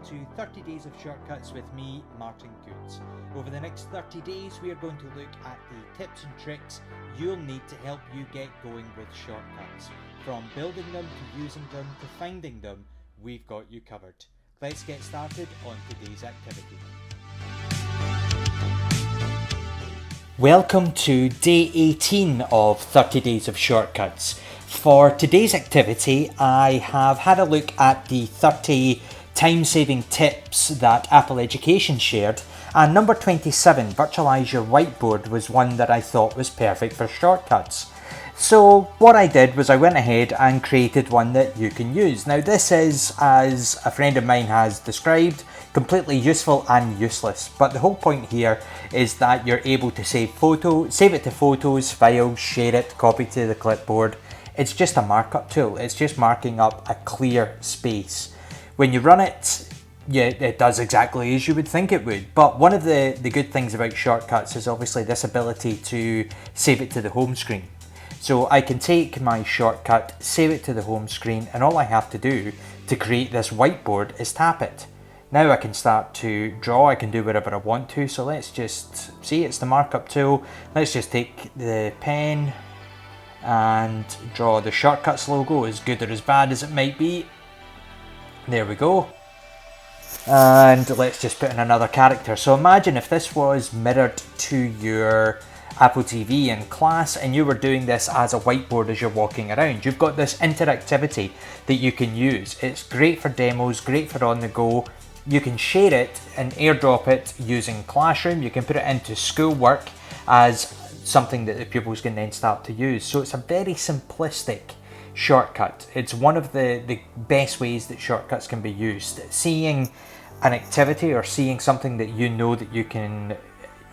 to 30 Days of Shortcuts with me, Martin Goods. Over the next 30 days we are going to look at the tips and tricks you'll need to help you get going with shortcuts. From building them to using them to finding them, we've got you covered. Let's get started on today's activity. Welcome to day 18 of 30 Days of Shortcuts. For today's activity, I have had a look at the 30 time-saving tips that Apple Education shared, and number 27, Virtualize Your Whiteboard, was one that I thought was perfect for shortcuts. So what I did was I went ahead and created one that you can use. Now this is, as a friend of mine has described, completely useful and useless, but the whole point here is that you're able to save it to photos, files, share it, copy to the clipboard. It's just a markup tool. It's just marking up a clear space. When you run it, yeah, it does exactly as you would think it would. But one of the good things about shortcuts is obviously this ability to save it to the home screen. So I can take my shortcut, save it to the home screen, and all I have to do to create this whiteboard is tap it. Now I can start to draw. I can do whatever I want to. So let's just see, it's the markup tool. Let's just take the pen and draw the shortcuts logo, as good or as bad as it might be. There we go. And let's just put in another character. So imagine if this was mirrored to your Apple TV in class and you were doing this as a whiteboard as you're walking around. You've got this interactivity that you can use. It's great for demos, great for on the go. You can share it and airdrop it using Classroom. You can put it into schoolwork as something that the pupils can then start to use. So it's a very simplistic shortcut. It's one of the best ways that shortcuts can be used. Seeing an activity or seeing something that you know that you can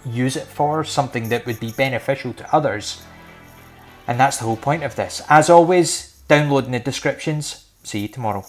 use it for, something that would be beneficial to others. And that's the whole point of this. As always, download in the descriptions. See you tomorrow.